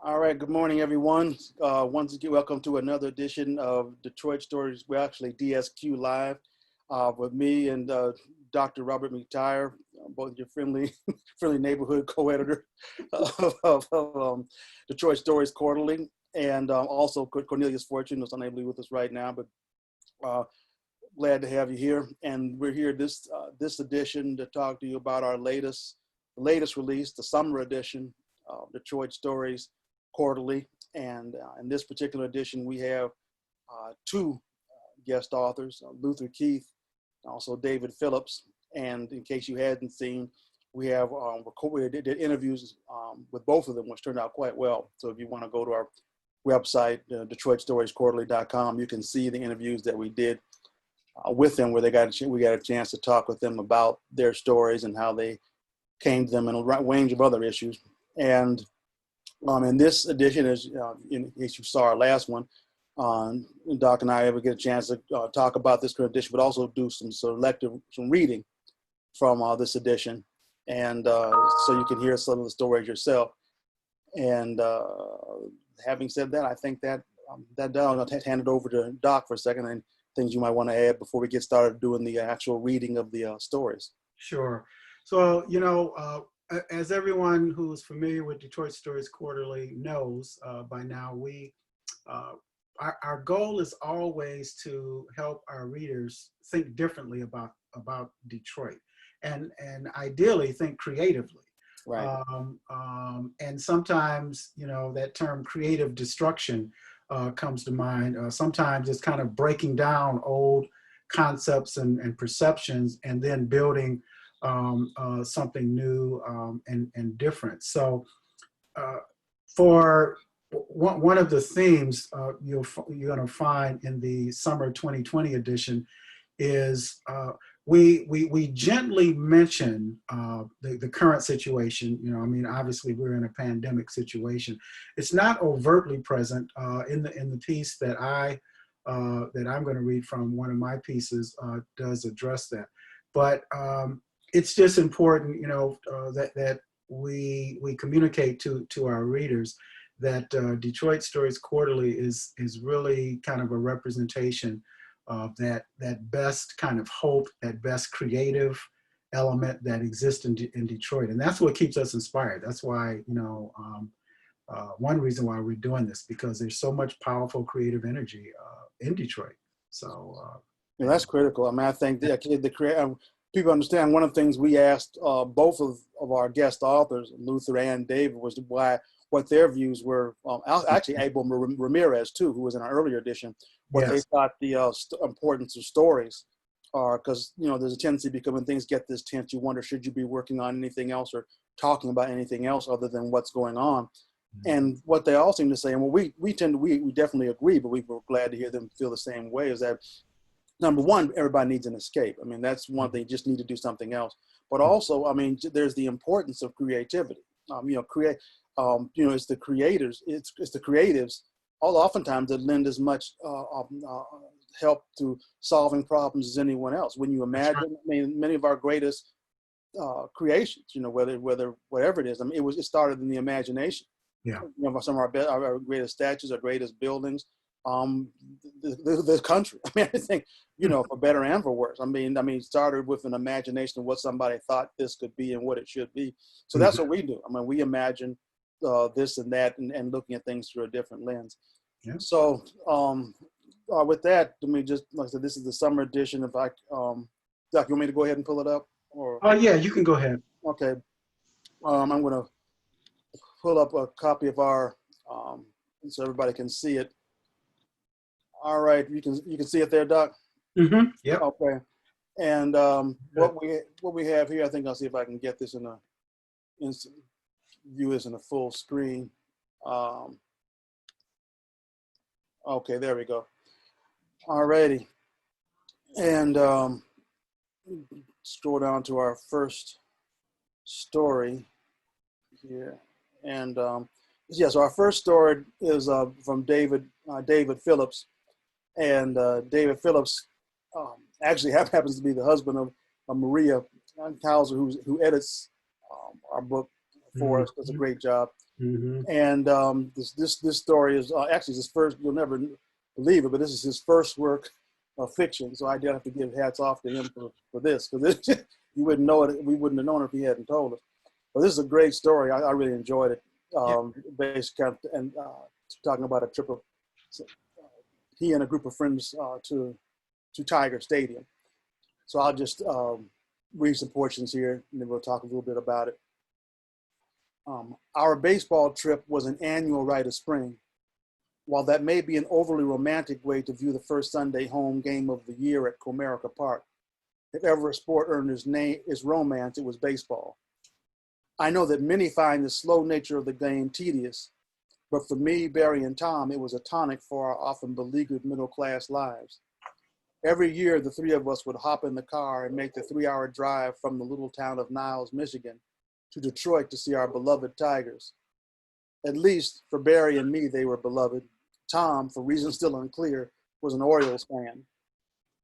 All right, good morning, everyone. Once again, welcome to another edition of Detroit Stories. We're actually DSQ Live with me and Dr. Robert McTyre, both your friendly, friendly neighborhood co-editor of Detroit Stories Quarterly, and also Cornelius Fortune, who's unable to be with us right now, but glad to have you here. And we're here this edition to talk to you about our latest release, the summer edition of Detroit Stories Quarterly. And in this particular edition, we have two guest authors, Luther Keith, also David Phillips. And in case you hadn't seen, we did interviews with both of them, which turned out quite well. So if you want to go to our website, DetroitStoriesQuarterly.com, you can see the interviews that we did with them, where we got a chance to talk with them about their stories and how they came to them, and a range of other issues. And in this edition, in case you saw our last one, Doc and I ever get a chance to talk about this current edition, but also do some reading from this edition, and so you can hear some of the stories yourself. And having said that, I think that I'm going to hand it over to Doc for a second, and things you might want to add before we get started doing the actual reading of the stories. Sure. So, as everyone who's familiar with Detroit Stories Quarterly knows by now, our goal is always to help our readers think differently about Detroit, and ideally think creatively. Right. And sometimes, that term creative destruction comes to mind. Sometimes it's kind of breaking down old concepts and perceptions, and then building something new and different. So for one of the themes you're going to find in the summer 2020 edition is we gently mention the current situation. Obviously we're in a pandemic situation. It's not overtly present in the piece that I'm going to read from. One of my pieces does address that, but it's just important, that we communicate to our readers that Detroit Stories Quarterly is really kind of a representation of that best kind of hope, that best creative element that exists in Detroit, and that's what keeps us inspired. That's why, one reason why we're doing this, because there's so much powerful creative energy in Detroit. So that's critical. I mean, I think people understand one of the things we asked both of our guest authors, Luther and David, was what their views were. Actually, Abel Ramirez, too, who was in our earlier edition, what yes. they thought the importance of stories are, because, there's a tendency because when things get this tense, you wonder, should you be working on anything else or talking about anything else other than what's going on? Mm-hmm. And what they all seem to say, and we definitely agree, but we were glad to hear them feel the same way, is that number one, everybody needs an escape. I mean, that's one thing, you just need to do something else. But also, I mean, there's the importance of creativity. It's the creators, it's the creatives, oftentimes that lend as much help to solving problems as anyone else. When you imagine, right. I mean, many of our greatest creations, whatever it is, I mean, it started in the imagination. Yeah. Some of our greatest statues, our greatest buildings, the country. I mean, I think, for better and for worse. I mean, it started with an imagination of what somebody thought this could be and what it should be. So that's what we do. I mean, we imagine this and that, and looking at things through a different lens. Yeah. So with that, let me just, like I said, this is the summer edition. If Doc, you want me to go ahead and pull it up? Yeah, you can go ahead. Okay. I'm going to pull up a copy of our, so everybody can see it. All right, you can see it there, Doc? Mm-hmm. Yeah. Okay. And what we have here, I think I'll see if I can get this view this in a full screen. Okay, there we go. All righty. And scroll down to our first story here. And so our first story is from David Phillips. And David Phillips actually happens to be the husband of Maria Kauser, who edits our book for us. Does a great job. Mm-hmm. And this story is actually his first. You'll never believe it, but this is his first work of fiction. So I do have to give hats off to him for this, because you wouldn't know it. We wouldn't have known it if he hadn't told us. But this is a great story. I really enjoyed it. Basically, and talking about a trip of he and a group of friends to Tiger Stadium. So I'll just read some portions here, and then we'll talk a little bit about it. Our baseball trip was an annual rite of spring. While that may be an overly romantic way to view the first Sunday home game of the year at Comerica Park, if ever a sport earned its romance, it was baseball. I know that many find the slow nature of the game tedious, but for me, Barry, and Tom, it was a tonic for our often beleaguered middle-class lives. Every year, the three of us would hop in the car and make the 3-hour drive from the little town of Niles, Michigan, to Detroit to see our beloved Tigers. At least for Barry and me, they were beloved. Tom, for reasons still unclear, was an Orioles fan.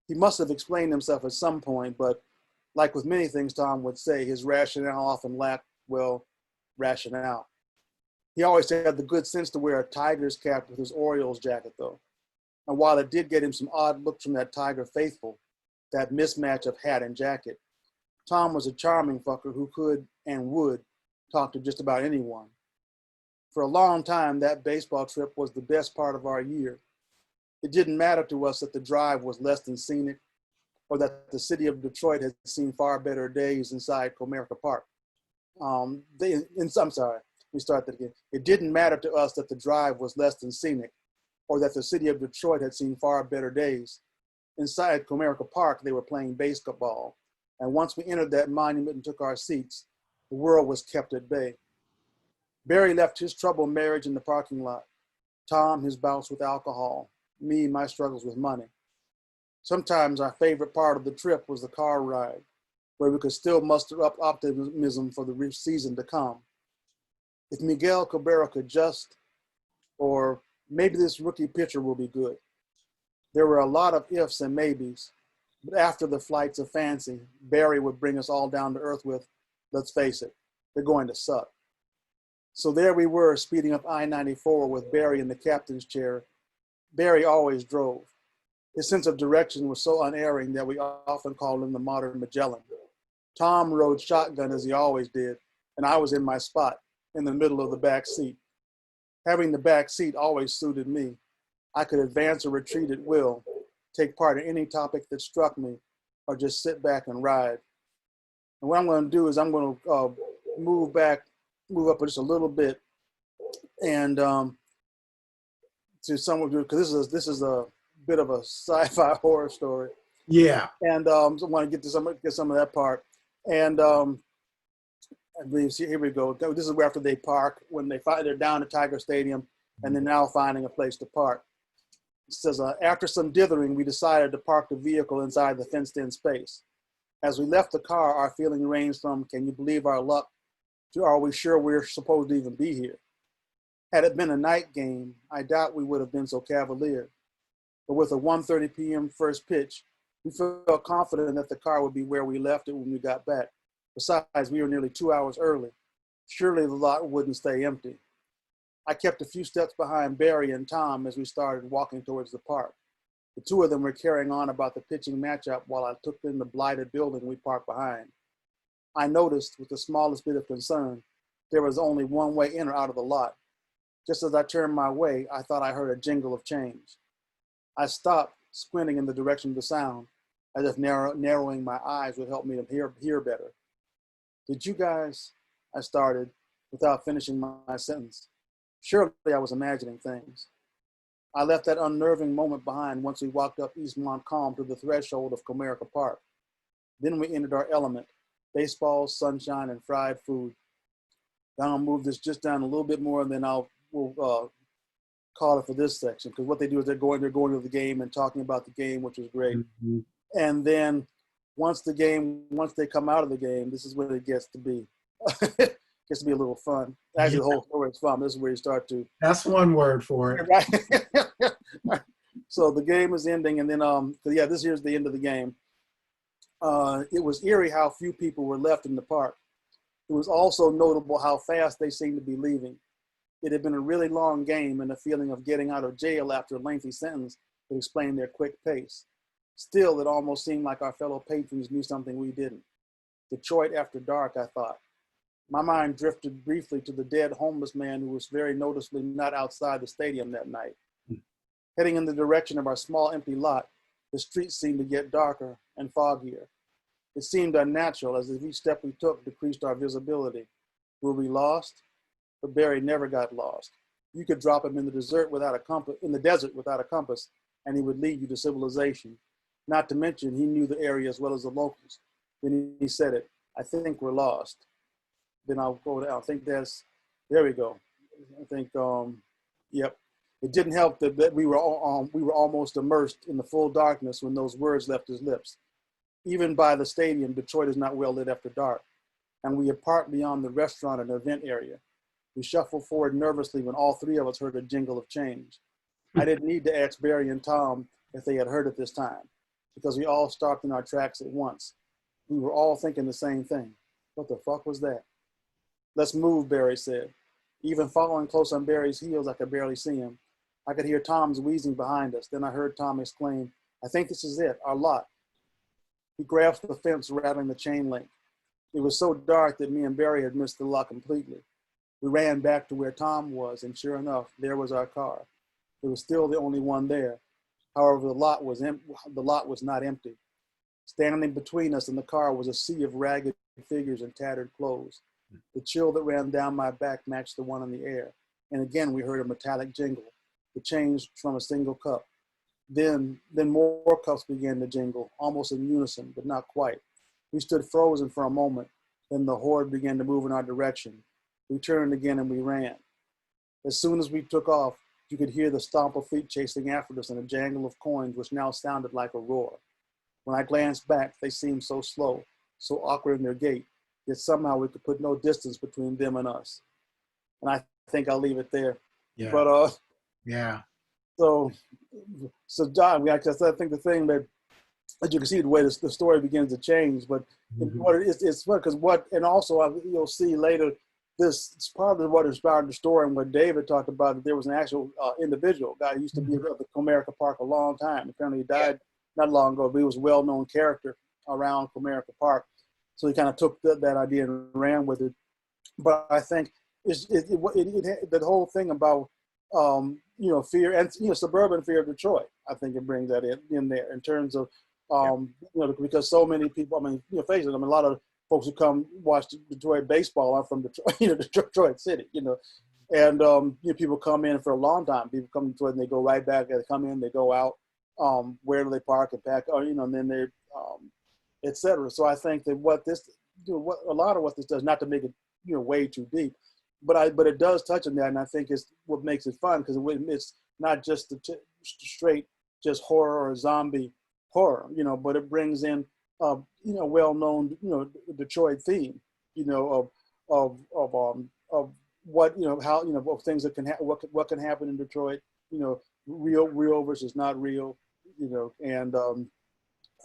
He must have explained himself at some point, but like with many things Tom would say, his rationale often lacked, well, rationale. He always had the good sense to wear a Tigers cap with his Orioles jacket, though. And while it did get him some odd looks from that Tiger faithful, that mismatch of hat and jacket, Tom was a charming fucker who could and would talk to just about anyone. For a long time, that baseball trip was the best part of our year. It didn't matter to us that the drive was less than scenic, or that the city of Detroit had seen far better days inside Comerica Park. I'm sorry, let me start that again. It didn't matter to us that the drive was less than scenic, or that the city of Detroit had seen far better days. Inside Comerica Park, they were playing basketball. And once we entered that monument and took our seats, the world was kept at bay. Barry left his troubled marriage in the parking lot. Tom, his bouts with alcohol. Me, my struggles with money. Sometimes our favorite part of the trip was the car ride, where we could still muster up optimism for the season to come. If Miguel Cabrera could just, or maybe this rookie pitcher will be good. There were a lot of ifs and maybes, but after the flights of fancy, Barry would bring us all down to earth with, let's face it, they're going to suck. So there we were, speeding up I-94 with Barry in the captain's chair. Barry always drove. His sense of direction was so unerring that we often called him the modern Magellan. Tom rode shotgun as he always did, and I was in my spot, in the middle of the back seat. Having the back seat always suited me. I could advance or retreat at will, take part in any topic that struck me, or just sit back and ride. And what I'm going to do is I'm going to move up just a little bit, and to some of you, because this is a bit of a sci-fi horror story. Yeah. And so I want to get some of that part. And I believe, see, here we go. This is where after they park, when they're down at Tiger Stadium, and they're now finding a place to park. It says, after some dithering, we decided to park the vehicle inside the fenced-in space. As we left the car, our feeling ranged from, can you believe our luck, to are we sure we're supposed to even be here? Had it been a night game, I doubt we would have been so cavalier. But with a 1:30 p.m. first pitch, we felt confident that the car would be where we left it when we got back. Besides, we were nearly 2 hours early. Surely the lot wouldn't stay empty. I kept a few steps behind Barry and Tom as we started walking towards the park. The two of them were carrying on about the pitching matchup while I took in the blighted building we parked behind. I noticed, with the smallest bit of concern, there was only one way in or out of the lot. Just as I turned my way, I thought I heard a jingle of change. I stopped, squinting in the direction of the sound, as if narrowing my eyes would help me to hear better. Did you guys, I started, without finishing my sentence. Surely I was imagining things. I left that unnerving moment behind once we walked up East Montcalm to the threshold of Comerica Park. Then we entered our element, baseball, sunshine, and fried food. Then I'll move this just down a little bit more, and then we'll call it for this section, because what they do is they're going to the game and talking about the game, which is great. Mm-hmm. And then once they come out of the game, this is where it gets to be. Gets to be a little fun. Actually, the whole story is fun. This is where you start to. That's one word for it. Right. So the game is ending, and then this here's the end of the game. It was eerie how few people were left in the park. It was also notable how fast they seemed to be leaving. It had been a really long game, and the feeling of getting out of jail after a lengthy sentence would explain their quick pace. Still, it almost seemed like our fellow patrons knew something we didn't. Detroit after dark, I thought. My mind drifted briefly to the dead homeless man who was very noticeably not outside the stadium that night. Heading in the direction of our small empty lot, the streets seemed to get darker and foggier. It seemed unnatural, as if each step we took decreased our visibility. Were we lost? But Barry never got lost. You could drop him in the desert without a compass, and he would lead you to civilization. Not to mention, he knew the area as well as the locals. Then he said it. I think we're lost. Then I'll go down. I think there we go. I think, yep. It didn't help that we were almost immersed in the full darkness when those words left his lips. Even by the stadium, Detroit is not well lit after dark, and we are parked beyond the restaurant and event area. We shuffled forward nervously when all three of us heard a jingle of change. I didn't need to ask Barry and Tom if they had heard it this time, because we all stopped in our tracks at once. We were all thinking the same thing. What the fuck was that? Let's move, Barry said. Even following close on Barry's heels, I could barely see him. I could hear Tom's wheezing behind us. Then I heard Tom exclaim, I think this is it, our lot. He grasped the fence, rattling the chain link. It was so dark that me and Barry had missed the lot completely. We ran back to where Tom was, and sure enough, there was our car. It was still the only one there. However, the lot was not empty. Standing between us and the car was a sea of ragged figures and tattered clothes. The chill that ran down my back matched the one in the air. And again, we heard a metallic jingle. It changed from a single cup. Then more cups began to jingle, almost in unison, but not quite. We stood frozen for a moment. Then the horde began to move in our direction. We turned again and we ran. As soon as we took off, you could hear the stomp of feet chasing after us and a jangle of coins, which now sounded like a roar. When I glanced back, they seemed so slow, so awkward in their gait, yet somehow we could put no distance between them and us. And I think I'll leave it there. Yeah. But yeah. So John, I think the thing that, as you can see, the way the story begins to change, but what it is, it's fun because and also you'll see later, this is part of what inspired the story and what David talked about, that there was an actual individual guy who used to be at the Comerica Park a long time. Apparently he died not long ago, but he was a well-known character around Comerica Park. So he kind of took that idea and ran with it. But I think the whole thing about, fear and, suburban fear of Detroit, I think it brings that in there in terms of, because so many people, face it, a lot of folks who come watch Detroit baseball are from Detroit, Detroit City, and people come in for a long time. People come to Detroit and they go right back. They come in, they go out. Where do they park and pack? And then they, et cetera. So I think that what a lot of what this does, not to make it way too deep, but it does touch on that, and I think it's what makes it fun, because it's not just the straight just horror or zombie horror, but it brings in well-known Detroit theme, of what how of things that can what can happen in Detroit, real versus not real, and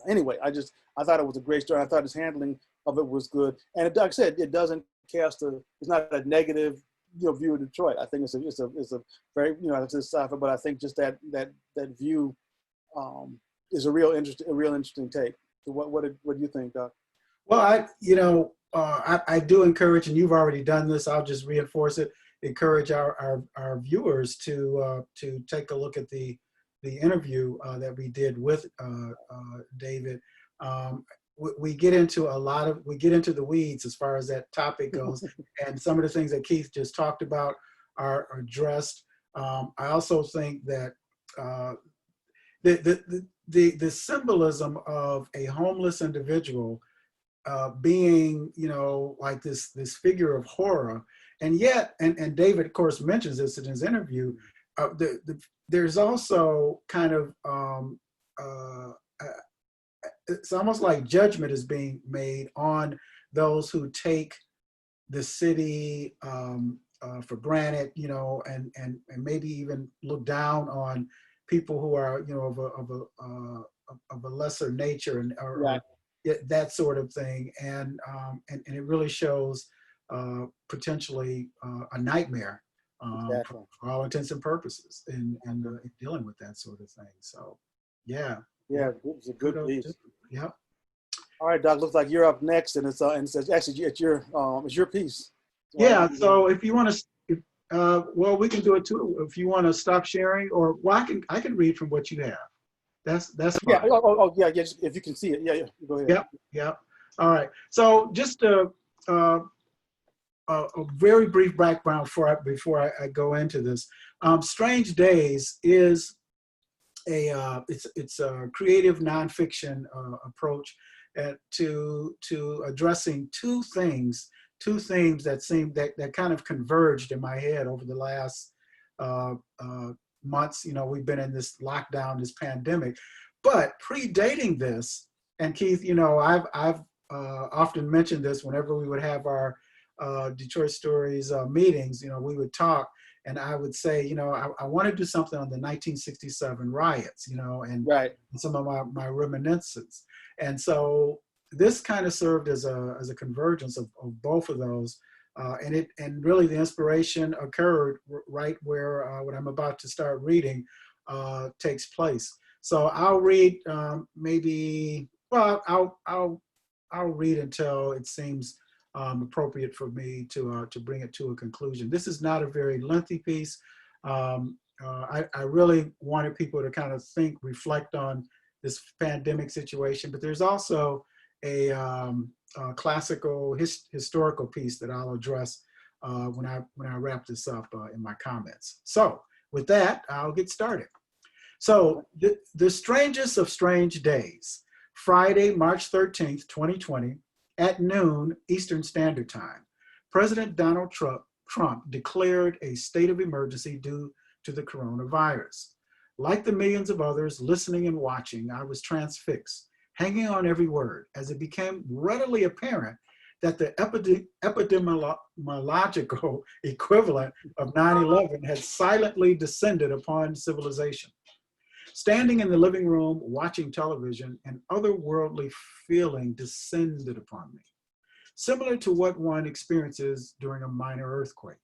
anyway, I thought it was a great story. I thought his handling of it was good, and like I said, it doesn't cast it's not a negative view of Detroit. I think it's a very it's a sci-fi, but I think just that view is a real interesting take. So what do you think, Doc? Well, I do encourage, and you've already done this, I'll just reinforce it, encourage our viewers to take a look at the interview that we did with David. We get into the weeds as far as that topic goes, and some of the things that Keith just talked about are addressed. I also think that the symbolism of a homeless individual being, like this figure of horror, and yet, and David, of course, mentions this in his interview. There's also kind of it's almost like judgment is being made on those who take the city for granted, and maybe even look down on people who are, of a lesser nature, and or that sort of thing, and it really shows potentially a nightmare Exactly. for all intents and purposes in dealing with that sort of thing. So, yeah, Yeah, yeah, it was a good kudos to, piece. yep. All right, Doc. Looks like you're up next, and it's actually it's your piece. Yeah, so if you want to, well, we can do it too. If you want to stop sharing, or well, I can read from what you have. That's Yeah. fine. Yeah. Yeah. If you can see it, yeah. Yeah. Go ahead. Yep, yep. All right. So just uh, a very brief background before I go into this. Strange Days is it's a creative nonfiction approach to addressing two themes that kind of converged in my head over the last uh, months. You know, we've been in this lockdown, this pandemic, but predating this, and Keith, you know, I've often mentioned this whenever we would have our Detroit Stories meetings. You know, we would talk, and I would say, you know, I want to do something on the 1967 riots, you know, and Right. some of my reminiscences. And so this kind of served as a convergence of both of those. And really the inspiration occurred right where what I'm about to start reading takes place. So I'll read maybe, well, I'll read until it seems appropriate for me to bring it to a conclusion. This is not a very lengthy piece. I really wanted people to kind of think, reflect on this pandemic situation, but there's also a classical historical piece that I'll address when I wrap this up in my comments. So with that, I'll get started. So the strangest of strange days, Friday, March 13th, 2020, at noon Eastern Standard Time, President Donald Trump declared a state of emergency due to the coronavirus. Like the millions of others listening and watching, I was transfixed, hanging on every word as it became readily apparent that the epidemiological equivalent of 9/11 had silently descended upon civilization. Standing in the living room, watching television, an otherworldly feeling descended upon me, similar to what one experiences during a minor earthquake.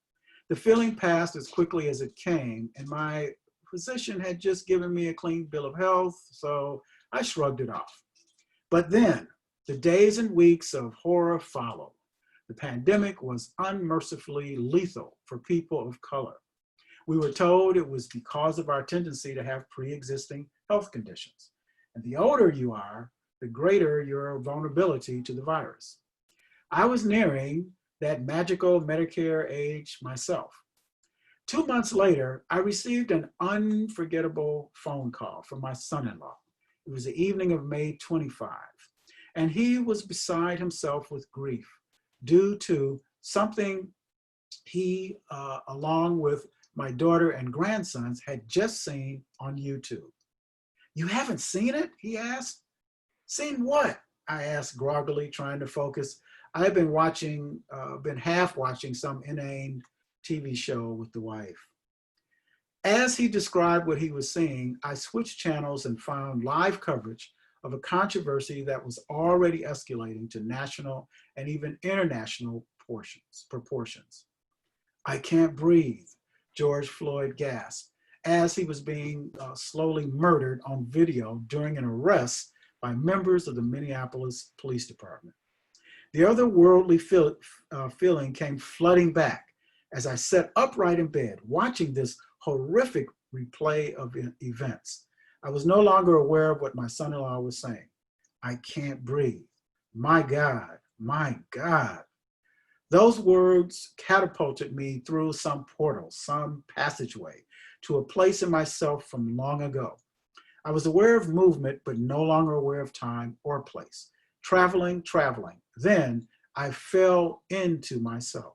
The feeling passed as quickly as it came, and my physician had just given me a clean bill of health, so I shrugged it off. But then, the days and weeks of horror followed. The pandemic was unmercifully lethal for people of color. We were told it was because of our tendency to have pre-existing health conditions. And the older you are, the greater your vulnerability to the virus. I was nearing that magical Medicare age myself. 2 months later, I received an unforgettable phone call from my son-in-law. It was the evening of May 25, and he was beside himself with grief due to something he, along with my daughter and grandsons, had just seen on YouTube. You haven't seen it? He asked. Seen what? I asked groggily, trying to focus. I've been half watching some inane TV show with the wife. As he described what he was seeing, I switched channels and found live coverage of a controversy that was already escalating to national and even international proportions. I can't breathe, George Floyd gasped as he was being slowly murdered on video during an arrest by members of the Minneapolis Police Department. The otherworldly feeling came flooding back as I sat upright in bed, watching this horrific replay of events. I was no longer aware of what my son-in-law was saying. I can't breathe. My God, my God. Those words catapulted me through some portal, some passageway, to a place in myself from long ago. I was aware of movement, but no longer aware of time or place. Traveling. Then I fell into myself.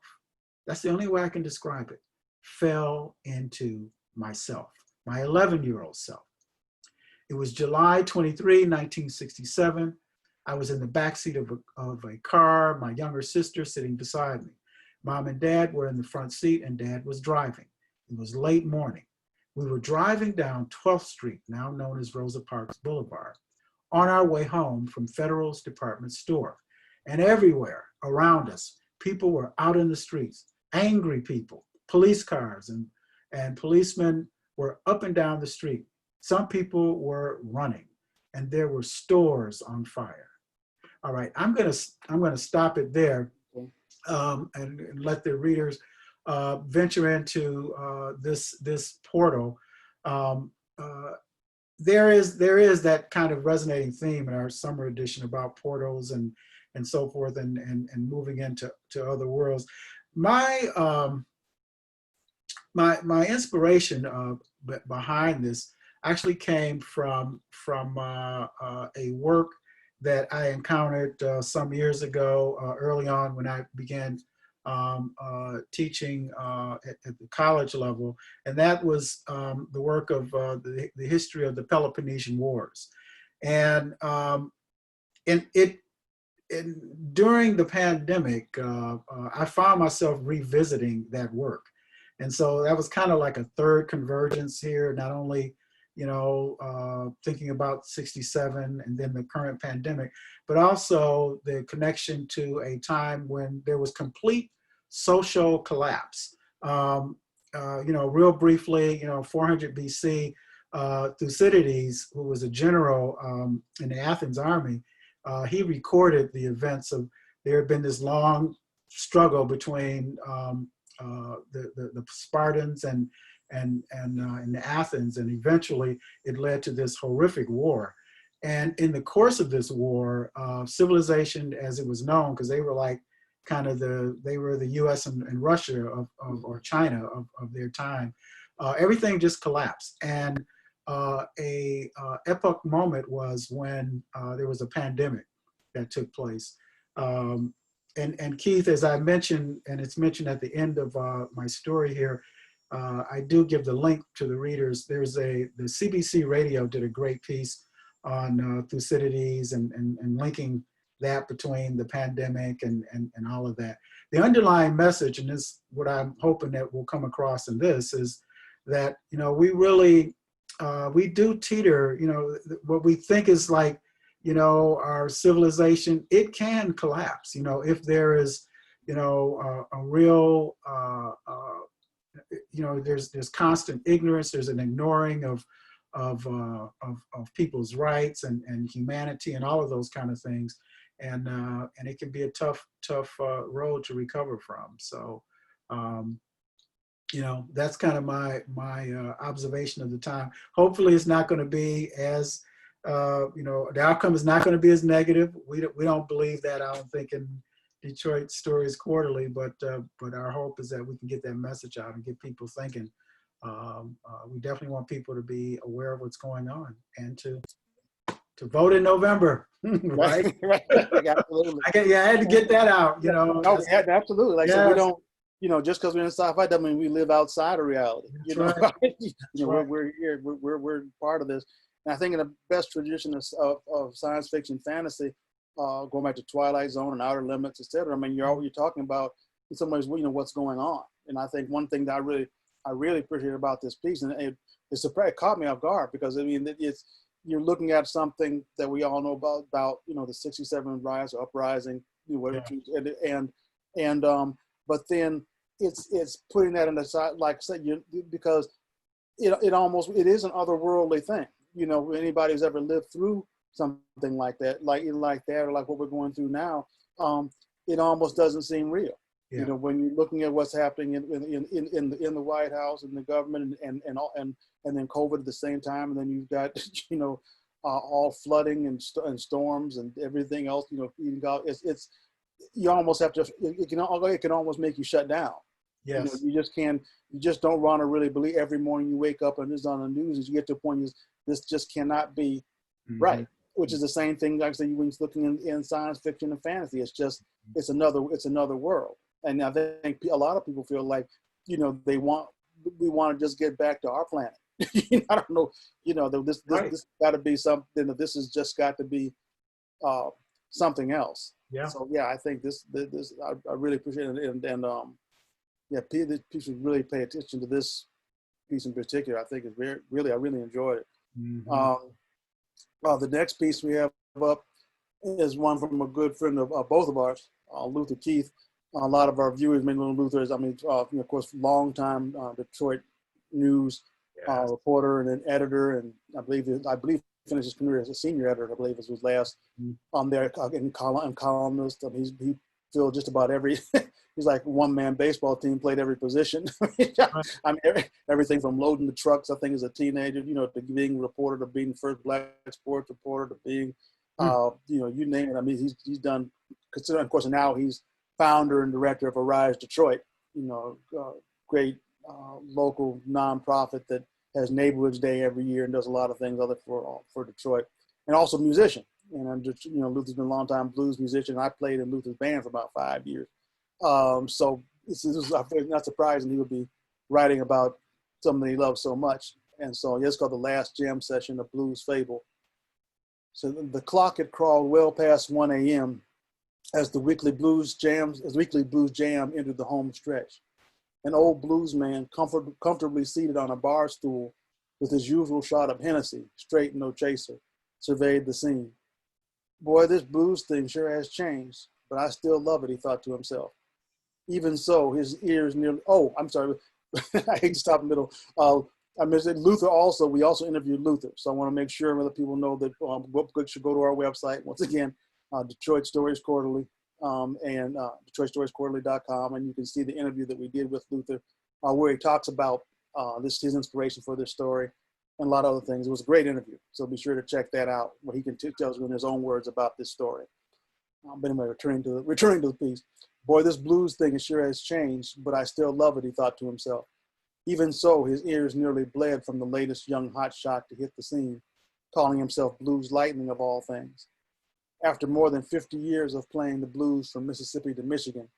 That's the only way I can describe it. Fell into myself, my 11-year-old self. It was July 23, 1967. I was in the backseat of a car, my younger sister sitting beside me. Mom and Dad were in the front seat, and Dad was driving. It was late morning. We were driving down 12th Street, now known as Rosa Parks Boulevard, on our way home from Federal's department store. And everywhere around us, people were out in the streets, angry people, police cars, and policemen were up and down the street. Some people were running, and there were stores on fire. All right, I'm gonna stop it there, and let the readers venture into this portal. Um, uh, there is that kind of resonating theme in our summer edition about portals and so forth, and moving into other worlds. My my inspiration behind this actually came from a work that I encountered some years ago, early on when I began teaching at the college level, and that was the work of the history of the Peloponnesian Wars, and it. And during the pandemic, I found myself revisiting that work. And so that was kind of like a third convergence here, not only, thinking about 67 and then the current pandemic, but also the connection to a time when there was complete social collapse. Real briefly, 400 BC, Thucydides, who was a general in the Athens army, he recorded the events of, there had been this long struggle between the Spartans and Athens, and eventually it led to this horrific war. And in the course of this war, civilization as it was known, because they were like kind of they were the US and Russia or China of their time, everything just collapsed. And a epoch moment was when there was a pandemic that took place. And Keith, as I mentioned, and it's mentioned at the end of my story here, I do give the link to the readers. The CBC Radio did a great piece on Thucydides and linking that between the pandemic and all of that. The underlying message, and this what I'm hoping that will come across in this, is that we really we do teeter, what we think is like, our civilization, it can collapse, if there is, a real, there's constant ignorance, there's an ignoring of people's rights and humanity and all of those kind of things. And it can be a tough road to recover from. So, that's kind of my observation of the time. Hopefully it's not going to be as, the outcome is not going to be as negative. We don't believe that, I don't think, in Detroit Stories Quarterly, but our hope is that we can get that message out and get people thinking. We definitely want people to be aware of what's going on and to vote in November, right? Right. Absolutely. I had to get that out, No, absolutely. Like I said, we don't, just because we're in sci-fi doesn't mean we live outside of reality. That's right. We're here, we're part of this. And I think in the best tradition of science fiction fantasy, going back to Twilight Zone and Outer Limits, etc. I mean, you're talking about in some ways, what's going on. And I think one thing that I really appreciate about this piece, and it caught me off guard, because I mean, you're looking at something that we all know about the 67 rise or uprising, whatever, but then it's putting that on the side, like I said, because it is an otherworldly thing. Anybody who's ever lived through something like that, or like what we're going through now, it almost doesn't seem real. Yeah. When you're looking at what's happening in the White House and the government and then COVID at the same time, and then you've got all flooding and storms and everything else. It's you almost have to. It can almost make you shut down. Yes. You just don't want to really believe. Every morning you wake up and it's on the news, and you get to a point this just cannot be right. Which is the same thing, like I said, when you're looking in science fiction and fantasy. It's another world. And I think a lot of people feel like, we want to just get back to our planet. I don't know, this got to be something, that this has just got to be something else. Yeah. So yeah, I think this I really appreciate it, and this piece should really pay attention to this piece in particular. I think it's I really enjoyed it. The next piece we have up is one from a good friend of both of ours, Luther Keith. A lot of our viewers may know Luther is, I mean, of course, longtime Detroit news Yes. reporter and an editor, and I believe finished his career as a senior editor. I believe was his last on there in columnist. I mean, he filled just about every. He's like one man baseball team, played every position. I mean, everything from loading the trucks, I think, as a teenager, to being a reporter, to being first black sports reporter, to being, you name it. I mean, he's done. Considering, of course, now he's founder and director of Arise Detroit. Great local nonprofit that has Neighborhoods Day every year and does a lot of things other for Detroit, and also musician. And I'm just, Luther's been a long time blues musician. I played in Luther's band for about 5 years. So this is not surprising he would be writing about something he loves so much. And so it's called The Last Jam Session, a Blues Fable. So the clock had crawled well past 1 a.m. as the weekly blues jam entered the home stretch. An old blues man, comfortably seated on a bar stool with his usual shot of Hennessy, straight no chaser, surveyed the scene. Boy, this blues thing sure has changed, but I still love it, he thought to himself. Even so, his ears nearly, I'm sorry, I hate to stop in the middle. I mentioned Luther also, we also interviewed Luther. So I want to make sure other people know that should go to our website. Once again, Detroit Stories Quarterly and DetroitStoriesQuarterly.com. And you can see the interview that we did with Luther where he talks about his inspiration for this story and a lot of other things. It was a great interview. So be sure to check that out where he can tell you in his own words about this story. But anyway, returning to the piece. Boy, this blues thing sure has changed, but I still love it, he thought to himself. Even so, his ears nearly bled from the latest young hotshot to hit the scene, calling himself Blues Lightning of all things. After more than 50 years of playing the blues from Mississippi to Michigan,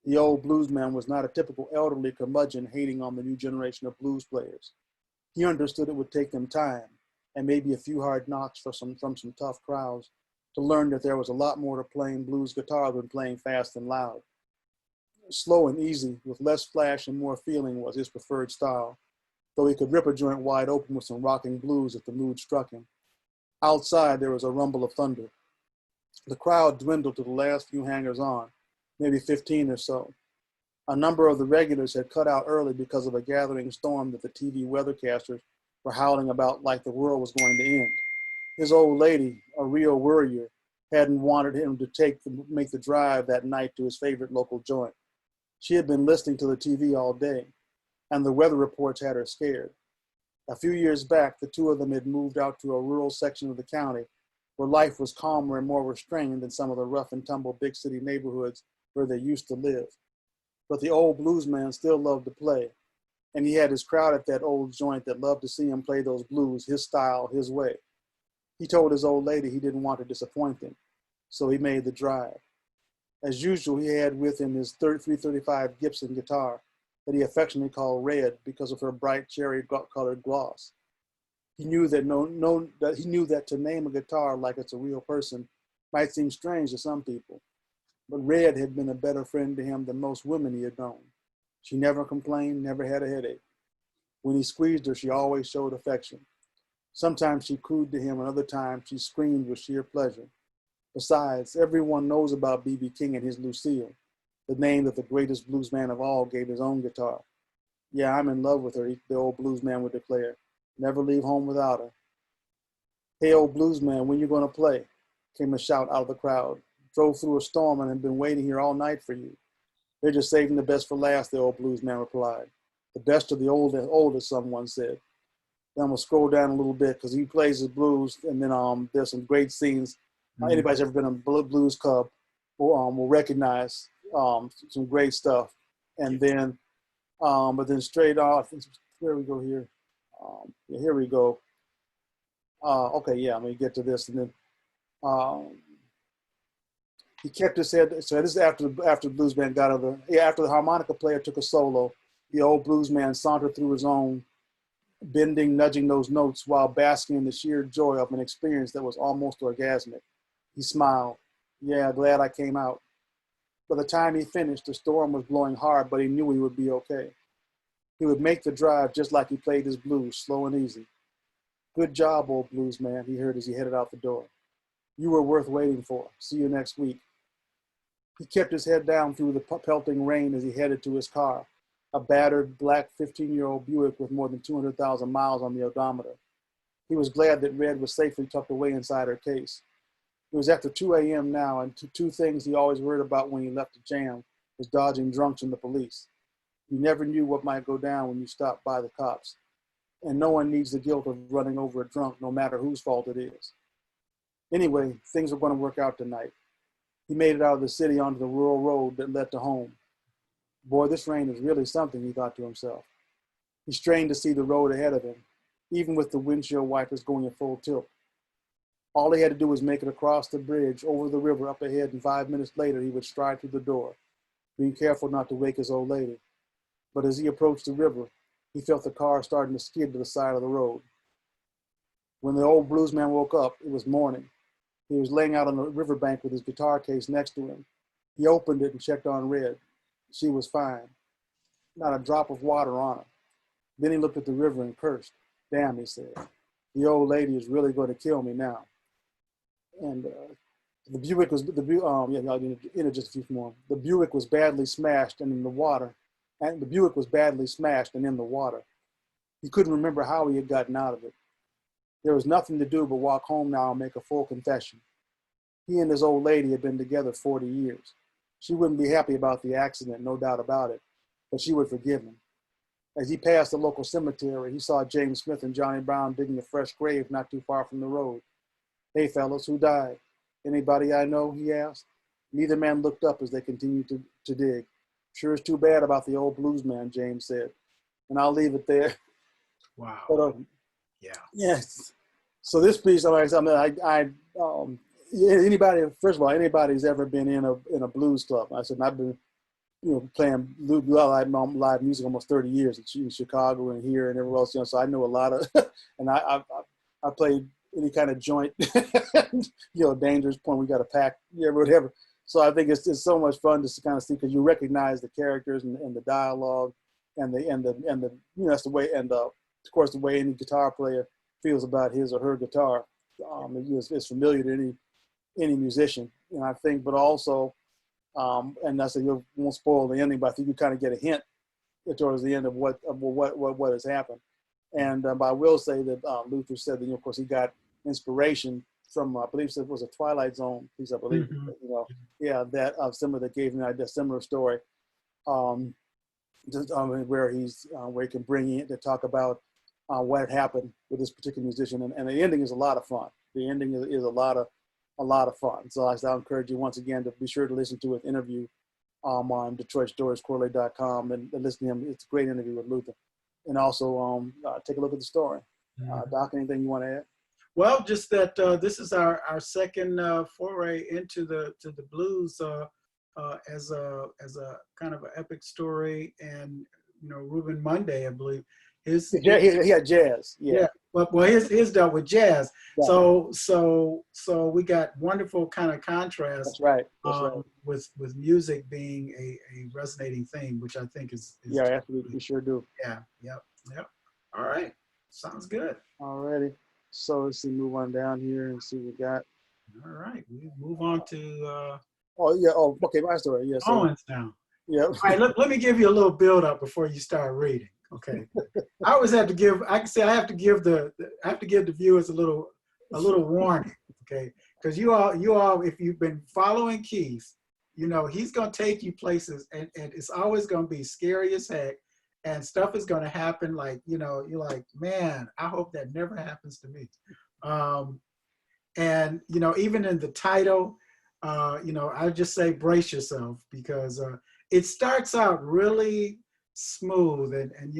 the old bluesman was not a typical elderly curmudgeon hating on the new generation of blues players. He understood it would take them time, and maybe a few hard knocks from some tough crowds, to learn that there was a lot more to playing blues guitar than playing fast and loud. Slow and easy, with less flash and more feeling was his preferred style, though he could rip a joint wide open with some rocking blues if the mood struck him. Outside, there was a rumble of thunder. The crowd dwindled to the last few hangers-on, maybe 15 or so. A number of the regulars had cut out early because of a gathering storm that the TV weathercasters were howling about like the world was going to end. His old lady, a real worrier, hadn't wanted him to make the drive that night to his favorite local joint. She had been listening to the TV all day, and the weather reports had her scared. A few years back, the two of them had moved out to a rural section of the county where life was calmer and more restrained than some of the rough and tumble big city neighborhoods where they used to live. But the old blues man still loved to play, and he had his crowd at that old joint that loved to see him play those blues his style, his way. He told his old lady he didn't want to disappoint them, so he made the drive. As usual, he had with him his 335 Gibson guitar that he affectionately called Red because of her bright cherry-colored gloss. He knew that to name a guitar like it's a real person might seem strange to some people, but Red had been a better friend to him than most women he had known. She never complained, never had a headache. When he squeezed her, she always showed affection. Sometimes she cooed to him, and other times she screamed with sheer pleasure. Besides, everyone knows about B.B. King and his Lucille, the name that the greatest bluesman of all gave his own guitar. Yeah, I'm in love with her, the old bluesman would declare. Never leave home without her. Hey, old bluesman, when you going to play? Came a shout out of the crowd. Drove through a storm and have been waiting here all night for you. They're just saving the best for last, the old bluesman replied. The best of the oldest, someone said. Then I'm going to scroll down a little bit because he plays his blues, and then there's some great scenes. Anybody's ever been in a blues club will recognize some great stuff. And then, but then straight off, where we go here? Here we go. Okay, yeah, I'm going to get to this. And then he kept his head. So this is after the blues band got out of after the harmonica player took a solo, the old blues man sauntered through his own, bending, nudging those notes while basking in the sheer joy of an experience that was almost orgasmic. He smiled. Yeah, glad I came out. By the time he finished, the storm was blowing hard, but he knew he would be okay. He would make the drive just like he played his blues, slow and easy. Good job, old blues man, he heard as he headed out the door. You were worth waiting for. See you next week. He kept his head down through the pelting rain as he headed to his car, a battered black 15-year-old Buick with more than 200,000 miles on the odometer. He was glad that Red was safely tucked away inside her case. It was after 2 a.m. now, and two things he always worried about when he left the jam was dodging drunks and the police. You never knew what might go down when you stopped by the cops. And no one needs the guilt of running over a drunk, no matter whose fault it is. Anyway, things were going to work out tonight. He made it out of the city onto the rural road that led to home. Boy, this rain is really something, he thought to himself. He strained to see the road ahead of him, even with the windshield wipers going at full tilt. All he had to do was make it across the bridge, over the river up ahead, and 5 minutes later he would stride through the door, being careful not to wake his old lady. But as he approached the river, he felt the car starting to skid to the side of the road. When the old bluesman woke up, it was morning. He was laying out on the riverbank with his guitar case next to him. He opened it and checked on Red. She was fine. Not a drop of water on her. Then he looked at the river and cursed. Damn, he said. The old lady is really going to kill me now. And the Buick was, I'll enter just a few more. The Buick was badly smashed and in the water. And the Buick was badly smashed and in the water. He couldn't remember how he had gotten out of it. There was nothing to do but walk home now and make a full confession. He and his old lady had been together 40 years. She wouldn't be happy about the accident, no doubt about it, but she would forgive him. As he passed the local cemetery, he saw James Smith and Johnny Brown digging a fresh grave not too far from the road. Hey, fellas, who died? Anybody I know, he asked. Neither man looked up as they continued to dig. Sure is too bad about the old blues man, James said. And I'll leave it there. Wow. But, yeah. Yes. So this piece, anybody, first of all, anybody's ever been in a blues club. I said, I've been, playing live music almost 30 years in Chicago and here and everywhere else. So I know a lot of, and I played any kind of joint, dangerous point. We got a pack, whatever. So I think it's so much fun just to kind of see, because you recognize the characters and the dialogue and that's the way, and of course the way any guitar player feels about his or her guitar. It's familiar to any musician, and I think, but also, and I said you won't spoil the ending, but I think you kind of get a hint towards the end of what has happened. And but I will say that Luther said that of course he got inspiration from I believe it was a Twilight Zone piece, I believe, that similar that gave me a similar story, where he can bring in to talk about what happened with this particular musician, and the ending is a lot of fun. The ending is a lot of fun. So I encourage you once again to be sure to listen to his interview on DetroitStoriesCorrelate.com and listen to him. It's a great interview with Luther, and also take a look at the story. Doc, anything you want to add? Well, just that this is our second foray into the blues as a kind of an epic story, and Reuben Monday, I believe. He had jazz. Yeah. Well, his dealt with jazz. Right. So we got wonderful kind of contrast. That's right. With music being a resonating theme, which I think is absolutely, we sure do. Yeah. Yep. All right. Sounds good. All righty. So let's see, move on down here and see what we got. All right. We move on to okay, my story. Yes. Owens now. Yeah. All right, let me give you a little build up before you start reading. Okay. I always have to give the viewers a little warning, okay? Because you all, if you've been following Keith, he's gonna take you places, and it's always gonna be scary as heck, and stuff is gonna happen like, you're like, man, I hope that never happens to me. And even in the title, I just say brace yourself, because it starts out really smooth, and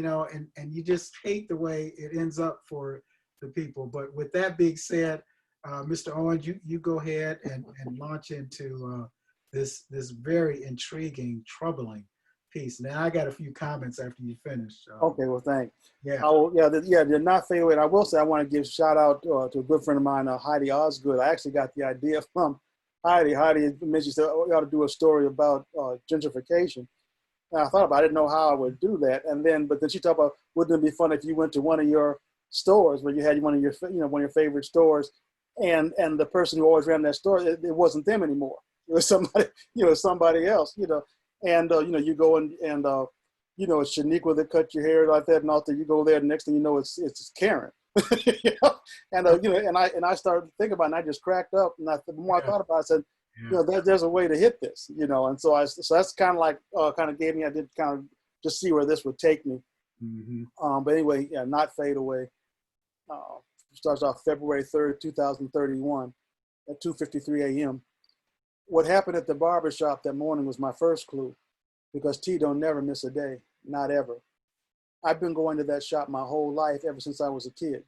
you just hate the way it ends up for the people. But with that being said, Mr. Owens, you go ahead and launch into this very intriguing, troubling piece. Now I got a few comments after you finish. Okay, well, thanks. Yeah. They're not fade away. And I will say I want to give a shout out to a good friend of mine, Heidi Osgood. I actually got the idea from Heidi. Heidi mentioned, she said, we ought to do a story about gentrification. And I thought about it, I didn't know how I would do that. But then she talked about, wouldn't it be fun if you went to one of your stores where you had one of your favorite stores, and the person who always ran that store, it wasn't them anymore. It was somebody, somebody else, and, you go and it's Shaniqua that cut your hair like that. And after you go there, the next thing you know, it's Karen. you know? And, and I started thinking about it, and I just cracked up. And the more I thought about it, I said, there's a way to hit this, and so that's kind of like, kind of gave me, I did kind of just see where this would take me. Mm-hmm. But anyway, Not Fade Away. Starts off February 3rd, 2031 at 2:53 a.m. What happened at the barbershop that morning was my first clue, because T don't never miss a day, not ever. I've been going to that shop my whole life, ever since I was a kid.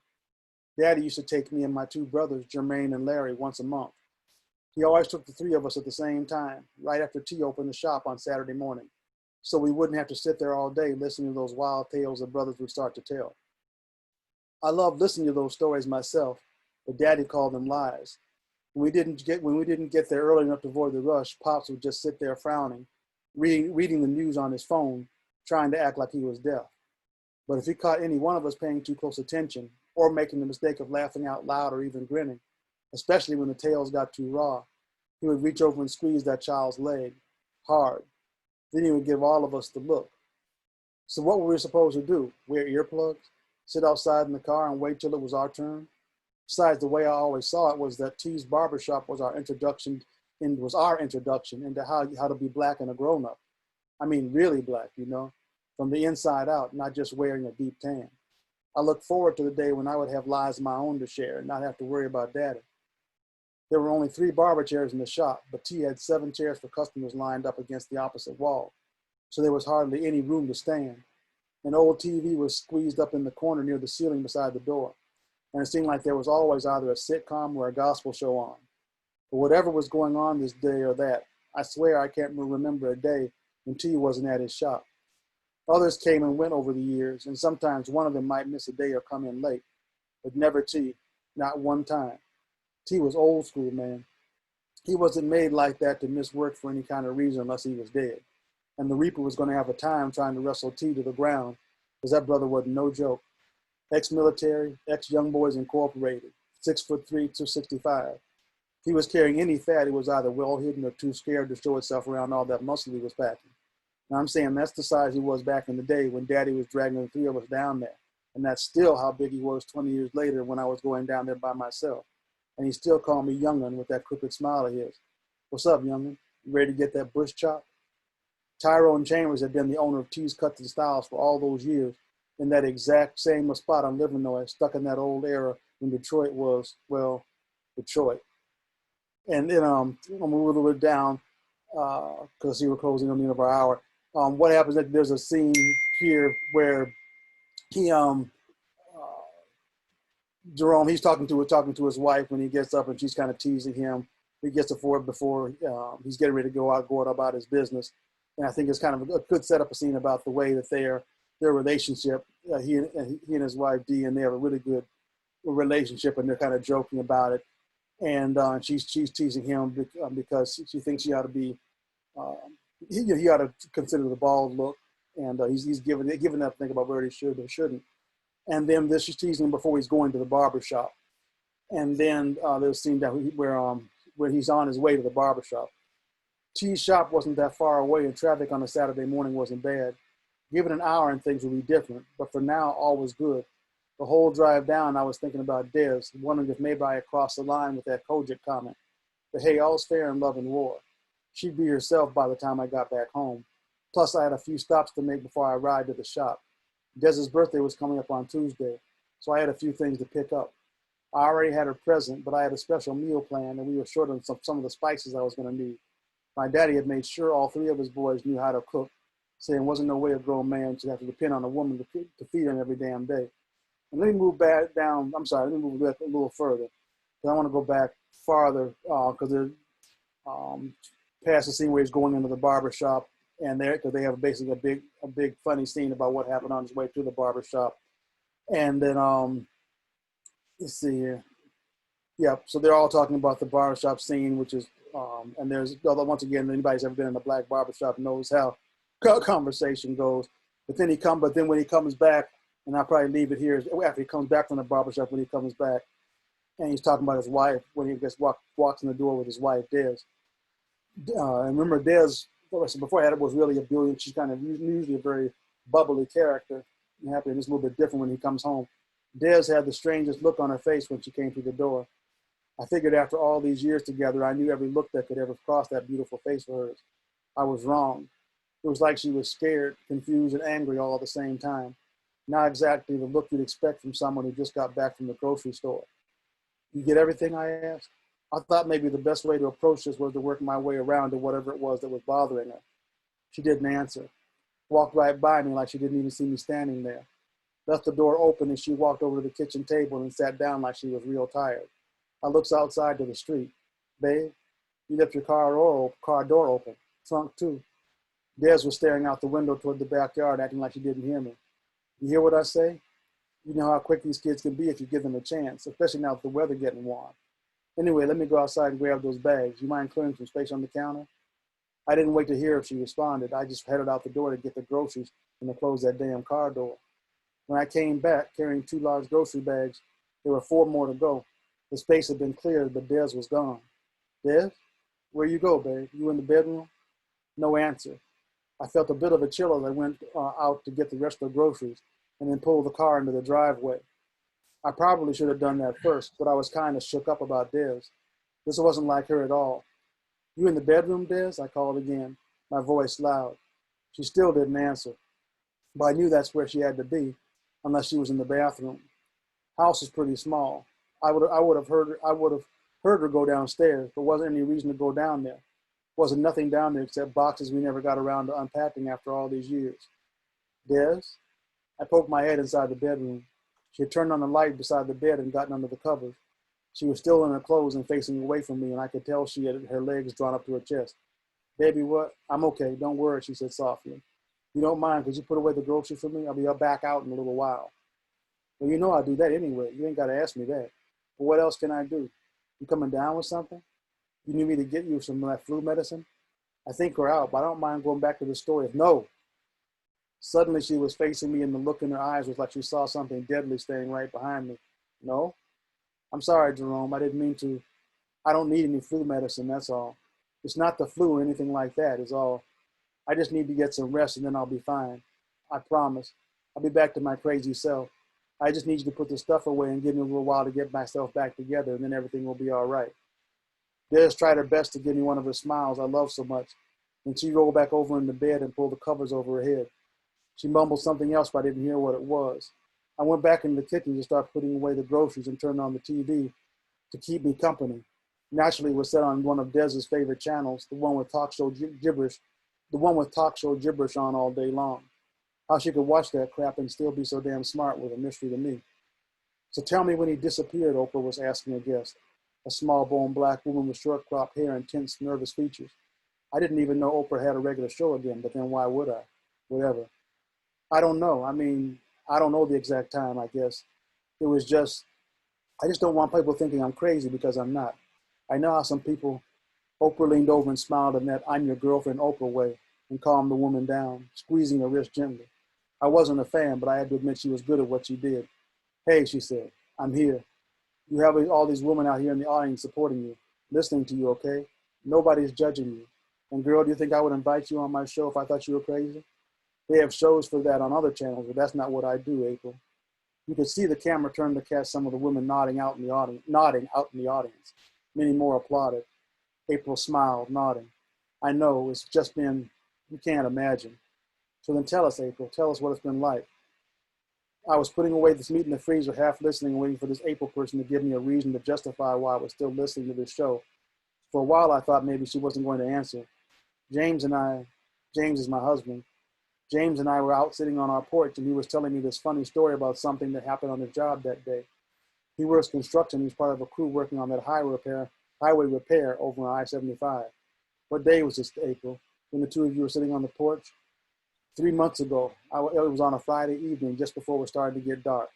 Daddy used to take me and my two brothers, Jermaine and Larry, once a month. He always took the three of us at the same time, right after T opened the shop on Saturday morning, so we wouldn't have to sit there all day listening to those wild tales the brothers would start to tell. I loved listening to those stories myself, but Daddy called them lies. When we didn't get there early enough to avoid the rush, Pops would just sit there frowning, reading the news on his phone, trying to act like he was deaf. But if he caught any one of us paying too close attention, or making the mistake of laughing out loud or even grinning, especially when the tales got too raw, he would reach over and squeeze that child's leg hard. Then he would give all of us the look. So what were we supposed to do? Wear earplugs? Sit outside in the car and wait till it was our turn? Besides, the way I always saw it was that T's barbershop was our introduction into how to be black and a grown-up. I mean, really black, from the inside out, not just wearing a deep tan. I look forward to the day when I would have lives of my own to share and not have to worry about Daddy. There were only 3 barber chairs in the shop, but T had 7 chairs for customers lined up against the opposite wall, so there was hardly any room to stand. An old TV was squeezed up in the corner near the ceiling beside the door, and it seemed like there was always either a sitcom or a gospel show on. But whatever was going on this day or that, I swear I can't remember a day when T wasn't at his shop. Others came and went over the years, and sometimes one of them might miss a day or come in late, but never T, not one time. T was old school, man. He wasn't made like that to miss work for any kind of reason unless he was dead. And the Reaper was going to have a time trying to wrestle T to the ground, because that brother wasn't no joke. Ex-military, ex-Young Boys Incorporated, 6'3", 265. If he was carrying any fat, it was either well hidden or too scared to show itself around all that muscle he was packing. Now I'm saying that's the size he was back in the day when Daddy was dragging the 3 of us down there. And that's still how big he was 20 years later when I was going down there by myself. And he still called me young'un with that crooked smile of his. What's up, young'un? You ready to get that bush chop? Tyrone Chambers had been the owner of T's Cuts and Styles for all those years, in that exact same spot on Livernois, stuck in that old era when Detroit was, well, Detroit. And then I'm a little bit down because we were closing on the end of our hour. What happens is there's a scene here where he Jerome, he's talking to his wife when he gets up, and she's kind of teasing him. He gets to it before he's getting ready to go out about his business. And I think it's kind of a good setup a scene about the way that their relationship, he and his wife Dee, and they have a really good relationship, and they're kind of joking about it. And she's teasing him because she thinks he ought to be, he ought to consider the bald look, and he's giving that to think about where he should or shouldn't. And then she's teasing him before he's going to the barber shop. And then there's a scene where he's on his way to the barber shop. T's shop wasn't that far away, and traffic on a Saturday morning wasn't bad. Give it an hour and things would be different, but for now, all was good. The whole drive down, I was thinking about Des, wondering if maybe I had crossed the line with that Kojic comment. But hey, all's fair in love and war. She'd be herself by the time I got back home. Plus, I had a few stops to make before I arrived at the shop. Des's birthday was coming up on Tuesday, so I had a few things to pick up. I already had her present, but I had a special meal planned, and we were short on some of the spices I was going to need. My daddy had made sure all 3 of his boys knew how to cook, saying wasn't no way a grown man should have to depend on a woman to feed him every damn day. And let me move a little further, because I want to go back farther, because they're past the scene where he's going into the barber shop, and because they have basically a big funny scene about what happened on his way to the barber shop. And then let's see here. Yeah, so they're all talking about the barbershop scene, which is and there's, although once again, anybody's ever been in a black barbershop knows how conversation goes. But then when he comes back, and I'll probably leave it here after he comes back from the barbershop, when he comes back, and he's talking about his wife when he walks in the door with his wife, Des. And remember, Des, before I had it, was really a brilliant. She's kind of usually a very bubbly character. And happy, and it's a little bit different when he comes home. Des had the strangest look on her face when she came through the door. I figured after all these years together, I knew every look that could ever cross that beautiful face of hers. I was wrong. It was like she was scared, confused, and angry all at the same time. Not exactly the look you'd expect from someone who just got back from the grocery store. You get everything I asked? I thought maybe the best way to approach this was to work my way around to whatever it was that was bothering her. She didn't answer. Walked right by me like she didn't even see me standing there. Left the door open and she walked over to the kitchen table and sat down like she was real tired. I looks outside to the street. Babe, you left your car door open. Trunk too. Des was staring out the window toward the backyard, acting like she didn't hear me. You hear what I say? You know how quick these kids can be if you give them a chance, especially now with the weather getting warm. Anyway, let me go outside and grab those bags. You mind clearing some space on the counter? I didn't wait to hear if she responded. I just headed out the door to get the groceries and to close that damn car door. When I came back carrying 2 large grocery bags, there were 4 more to go. The space had been cleared, but Des was gone. Des? Where you go, babe? You in the bedroom? No answer. I felt a bit of a chill as I went out to get the rest of the groceries and then pulled the car into the driveway. I probably should have done that first, but I was kind of shook up about Des. This wasn't like her at all. You in the bedroom, Des? I called again, my voice loud. She still didn't answer, but I knew that's where she had to be, unless she was in the bathroom. House is pretty small. I would have heard her go downstairs, but wasn't any reason to go down there. Wasn't nothing down there except boxes we never got around to unpacking after all these years. Des? I poked my head inside the bedroom. She had turned on the light beside the bed and gotten under the covers. She was still in her clothes and facing away from me, and I could tell she had her legs drawn up to her chest. Baby, what? I'm okay. Don't worry, she said softly. You don't mind, could you put away the groceries for me? I'll be back out in a little while. Well, you know I'll do that anyway. You ain't got to ask me that. But what else can I do? You coming down with something? You need me to get you some flu medicine? I think we're out, but I don't mind going back to the store if no. Suddenly she was facing me and the look in her eyes was like she saw something deadly standing right behind me. No? I'm sorry, Jerome. I didn't mean to. I don't need any flu medicine, that's all. It's not the flu or anything like that, is all. I just need to get some rest and then I'll be fine. I promise. I'll be back to my crazy self. I just need you to put the stuff away and give me a little while to get myself back together and then everything will be all right. Des tried her best to give me one of her smiles I love so much, and she rolled back over in the bed and pulled the covers over her head. She mumbled something else, but I didn't hear what it was. I went back into the kitchen to start putting away the groceries and turned on the TV to keep me company. Naturally, it was set on one of Des's favorite channels, the one with talk show gibberish on all day long. How she could watch that crap and still be so damn smart was a mystery to me. So tell me when he disappeared, Oprah was asking a guest, a small-boned black woman with short cropped hair and tense, nervous features. I didn't even know Oprah had a regular show again, but then why would I? Whatever. I don't know. I mean, I don't know the exact time, I guess. It was just, I just don't want people thinking I'm crazy because I'm not. I know how some people, Oprah leaned over and smiled in that I'm your girlfriend Oprah way and calmed the woman down, squeezing her wrist gently. I wasn't a fan, but I had to admit she was good at what she did. Hey, she said, I'm here. You have all these women out here in the audience supporting you, listening to you, okay? Nobody's judging you. And girl, do you think I would invite you on my show if I thought you were crazy? They have shows for that on other channels, but that's not what I do, April. You could see the camera turn to catch some of the women nodding out in the audience. Many more applauded. April smiled, nodding. I know, it's just been, you can't imagine. So then tell us, April, tell us what it's been like. I was putting away this meat in the freezer, half listening and waiting for this April person to give me a reason to justify why I was still listening to this show. For a while, I thought maybe she wasn't going to answer. James is my husband. James and I were out sitting on our porch, and he was telling me this funny story about something that happened on his job that day. He works construction. He's part of a crew working on that highway repair over on I-75. What day was this, April, when the two of you were sitting on the porch? 3 months ago. It was on a Friday evening, just before it was starting to get dark.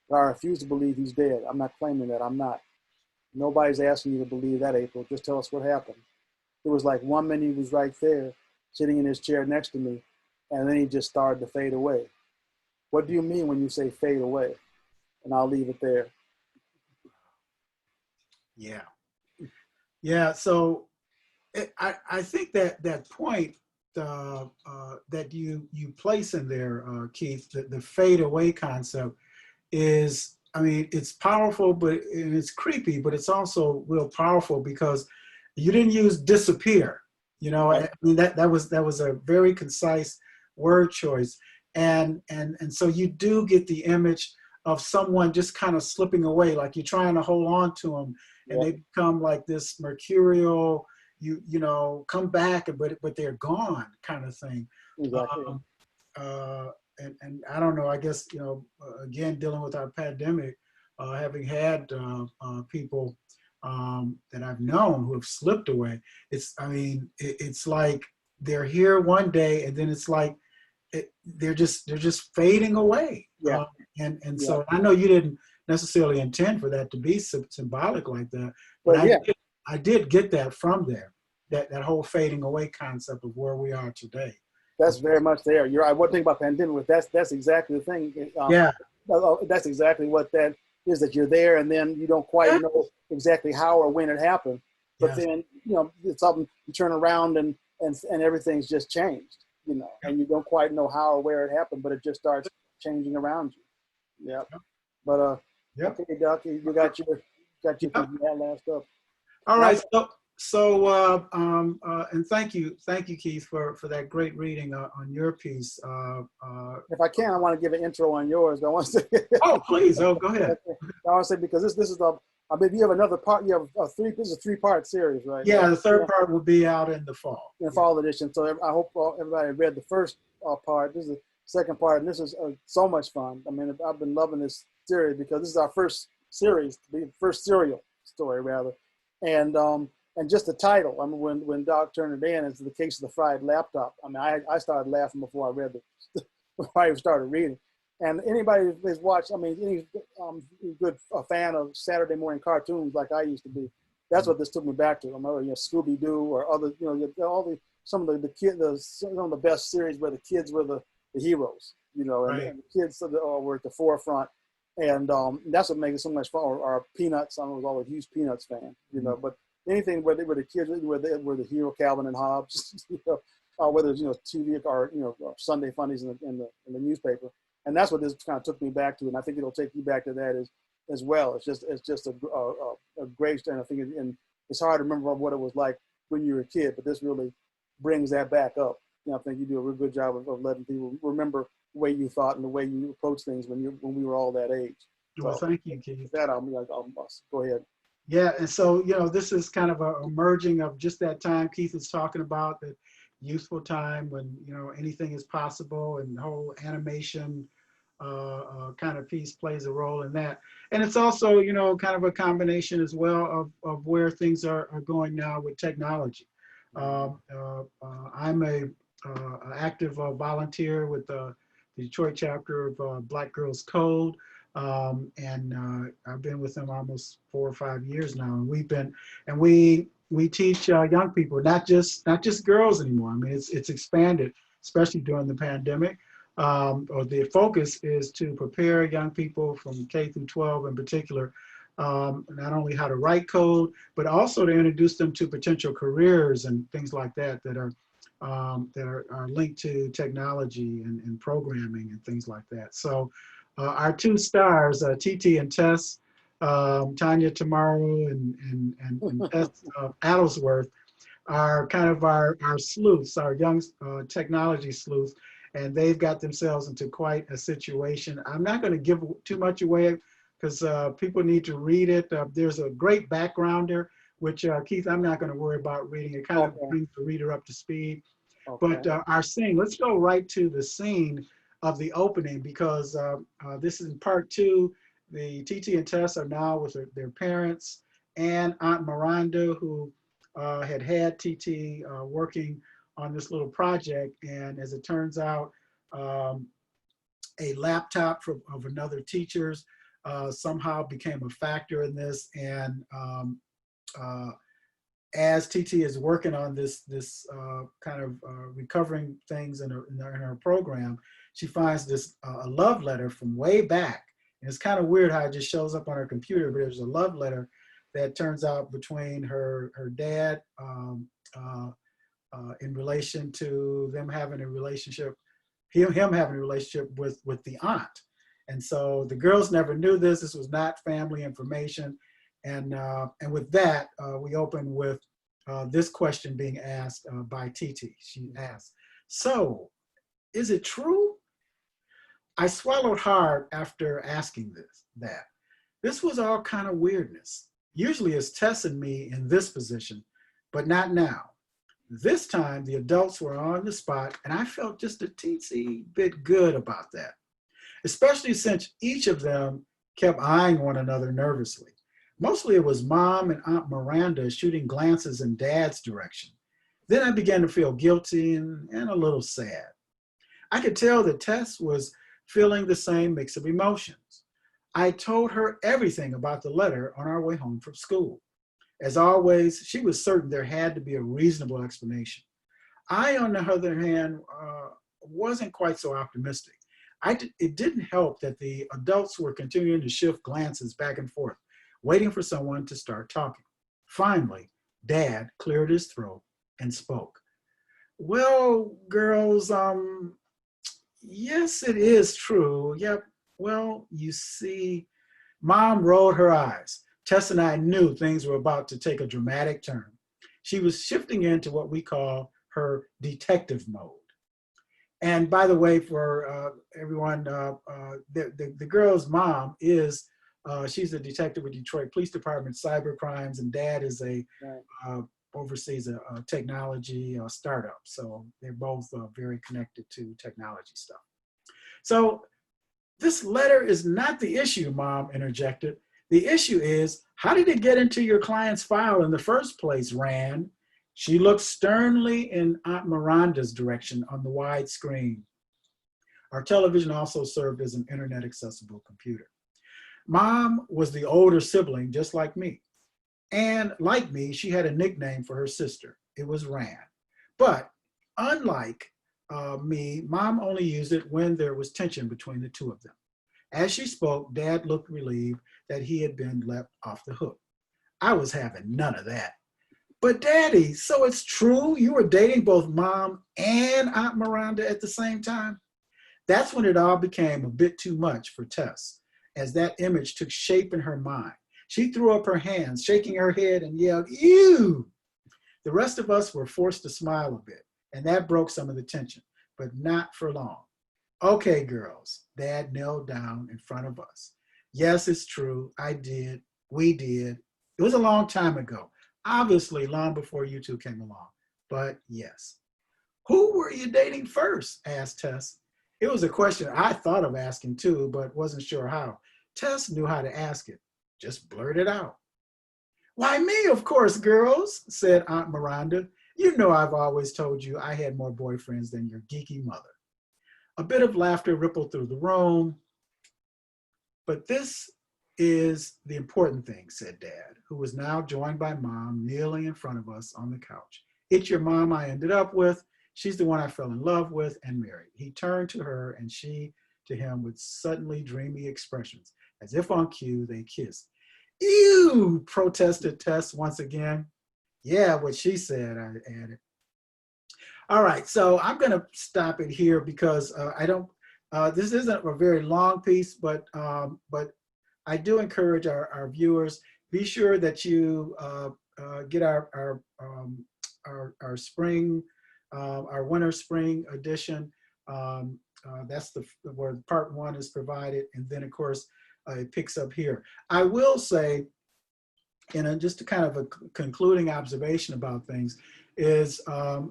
But I refuse to believe he's dead. I'm not claiming that. I'm not. Nobody's asking you to believe that, April. Just tell us what happened. It was like 1 minute he was right there, sitting in his chair next to me, and then he just started to fade away. What do you mean when you say fade away? And I'll leave it there. Yeah. Yeah, so I think that that point that you place in there, Keith, the fade away concept is, I mean, it's powerful, but and it's creepy, but it's also real powerful because you didn't use disappear. You know, Right. I mean that was a very concise word choice, and so you do get the image of someone just kind of slipping away, like you're trying to hold on to them, and Yeah. they become like this mercurial, you know, come back, but they're gone kind of thing. Exactly. Um, uh, and I don't know, I guess, you know, again, dealing with our pandemic, having had people that I've known who have slipped away, I mean, it's like they're here one day and then it's like they're just fading away. Yeah. And Yeah. so I know you didn't necessarily intend for that to be symbolic like that, but But yeah, I did get that from there, that whole fading away concept of where we are today. that's very much there. You're right. One thing about pandemic, but that's exactly the thing. Yeah. That's exactly what that is. That you're there, and then you don't quite Yeah. know exactly how or when it happened. But Yes. then it's something you turn around and everything's just changed. And you don't quite know how or where it happened, but it just starts changing around you. Yeah. But Yep. okay, Doc, you got your Yep. thing you had last up. All Now, right. And thank you, Keith, for that great reading on your piece. if I can, I want to give an intro on yours. I want to say. Oh, please. Oh, go ahead. I want to say because this is the. I mean, you have another part. You have This is a 3-part series, right? Yeah, the third part will be out in the fall. In the fall edition. So I hope everybody read the first part. This is the second part, and this is so much fun. I mean, I've been loving this series because this is our first series, the first serial story rather, and just the title. I mean, when Doc turned it in, it's the case of the fried laptop. I mean, I started laughing before I read before I even started reading. And anybody who's watched, I mean, any good fan of Saturday morning cartoons like I used to be, that's what this took me back to. I remember, Scooby Doo or other, some of some of the best series where the kids were the heroes, Right. and the kids were at the forefront, and that's what makes it so much fun. Or Peanuts, I was always a huge Peanuts fan, but anything where they were the kids, where they were the hero, Calvin and Hobbes, whether it's TV or Sunday funnies in the newspaper. And that's what this kind of took me back to, and I think it'll take you back to that as well. It's just a great story. And I think and it's hard to remember what it was like when you were a kid, but this really brings that back up. I think you do a real good job of letting people remember the way you thought and the way you approach things when we were all that age. Well, So, thank you, Keith. with that, I'll go ahead. Yeah, and so, this is kind of a merging of just that time Keith is talking about, that youthful time when, anything is possible, and the whole animation kind of piece plays a role in that. And it's also, kind of a combination as well of where things are going now with technology. I'm a active volunteer with the Detroit chapter of Black Girls Code. And I've been with them almost 4 or 5 years now. And we teach young people, not just girls anymore. I mean, it's expanded, especially during the pandemic. Or the focus is to prepare young people from K through 12 in particular, not only how to write code, but also to introduce them to potential careers and things like that are linked to technology and programming and things like that. So our 2 stars, TT and Tess, Tanya Tomorrow and Tess Adelsworth, are kind of our sleuths, our young technology sleuths, and they've got themselves into quite a situation. I'm not going to give too much away because people need to read it. There's a great backgrounder, which Keith, I'm not going to worry about reading. It kind of brings the reader up to speed. Okay. But our scene, let's go right to the scene of the opening, because this is in part 2. The TT and Tess are now with their parents and Aunt Miranda, who had TT working on this little project. And as it turns out, a laptop of another teacher's somehow became a factor in this. And as TT is working on this kind of recovering things in her program, she finds this a love letter from way back. And it's kind of weird how it just shows up on her computer, but there's a love letter that turns out between her dad in relation to them having a relationship, him having a relationship with the aunt. And so the girls never knew this. This was not family information. And with that, we open with this question being asked by Titi. She asked, so is it true? I swallowed hard after asking that. This was all kind of weirdness. Usually it's Tess and me in this position, but not now. This time the adults were on the spot and I felt just a teensy bit good about that, especially since each of them kept eyeing one another nervously. Mostly it was Mom and Aunt Miranda shooting glances in Dad's direction. Then I began to feel guilty and a little sad. I could tell that Tess was feeling the same mix of emotions. I told her everything about the letter on our way home from school. As always, she was certain there had to be a reasonable explanation. I, on the other hand, wasn't quite so optimistic. It didn't help that the adults were continuing to shift glances back and forth, waiting for someone to start talking. Finally, Dad cleared his throat and spoke. Well, girls, yes, it is true. Yep. Well, you see, Mom rolled her eyes. Tess and I knew things were about to take a dramatic turn. She was shifting into what we call her detective mode. And by the way, for everyone, the girl's mom is, she's a detective with Detroit Police Department, cyber crimes, and Dad is oversees a technology startup. So they're both very connected to technology stuff. So this letter is not the issue, Mom interjected. The issue is, how did it get into your client's file in the first place, Rand? She looked sternly in Aunt Miranda's direction on the wide screen. Our television also served as an internet accessible computer. Mom was the older sibling, just like me. And like me, she had a nickname for her sister. It was Rand. But unlike me, Mom only used it when there was tension between the two of them. As she spoke, Dad looked relieved that he had been let off the hook. I was having none of that. But Daddy, so it's true you were dating both Mom and Aunt Miranda at the same time? That's when it all became a bit too much for Tess, as that image took shape in her mind. She threw up her hands, shaking her head, and yelled, "Ew!" The rest of us were forced to smile a bit, and that broke some of the tension, but not for long. Okay, girls, Dad knelt down in front of us. Yes, it's true. I did. We did. It was a long time ago. Obviously, long before you two came along. But yes. Who were you dating first? Asked Tess. It was a question I thought of asking too, but wasn't sure how. Tess knew how to ask it. Just blurt it out. Why, me, of course, girls, said Aunt Miranda. You know I've always told you I had more boyfriends than your geeky mother. A bit of laughter rippled through the room. But this is the important thing, said Dad, who was now joined by Mom kneeling in front of us on the couch. It's your mom I ended up with. She's the one I fell in love with and married. He turned to her and she to him with suddenly dreamy expressions. As if on cue, they kissed. Ew, protested Tess once again. Yeah, what she said, I added. All right, so I'm going to stop it here because this isn't a very long piece, but I do encourage our viewers, be sure that you get our spring, our winter spring edition. That's where part one is provided, and then of course it picks up here. I will say, just a kind of a concluding observation about things is,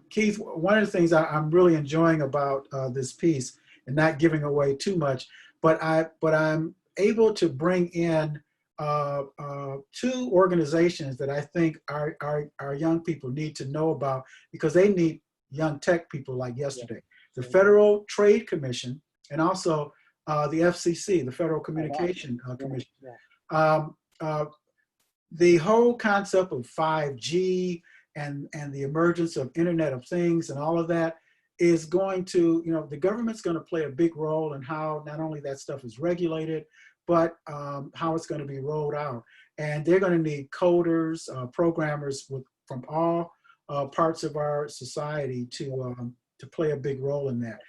Keith, one of the things I'm really enjoying about this piece, and not giving away too much, but I'm able to bring in two organizations that I think our young people need to know about, because they need young tech people like yesterday. The Federal Trade Commission, and also the FCC, the Federal Communication Commission. The whole concept of 5G and the emergence of Internet of Things and all of that is going to, the government's going to play a big role in how not only that stuff is regulated, but how it's going to be rolled out. And they're going to need coders, programmers from all parts of our society to play a big role in that.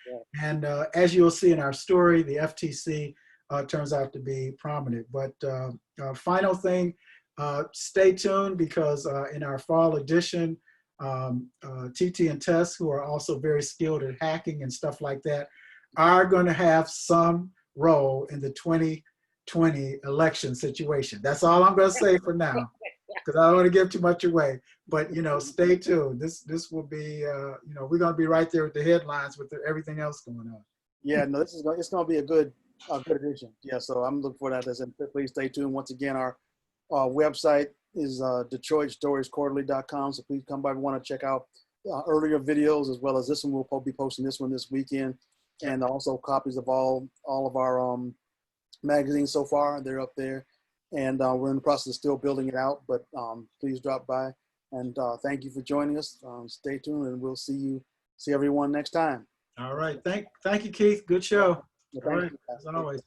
And as you'll see in our story, the FTC turns out to be prominent. But final thing, stay tuned, because in our fall edition, TT and Tess, who are also very skilled at hacking and stuff like that, are going to have some role in the 2020 election situation. That's all I'm going to say for now, because I don't want to give too much away. But stay tuned. This will be we're going to be right there with the headlines with everything else going on. Yeah, no, it's going to be a good edition. Yeah, so I'm looking for that. Please stay tuned. Once again, our website is DetroitStoriesQuarterly.com. So please come by if you want to check out earlier videos, as well as this one. We'll be posting this one this weekend, and also copies of all of our magazines so far. They're up there, and we're in the process of still building it out. But please drop by, and thank you for joining us. Stay tuned, and we'll see everyone next time. All right. Thank you, Keith. Good show. Yeah, all right. As always.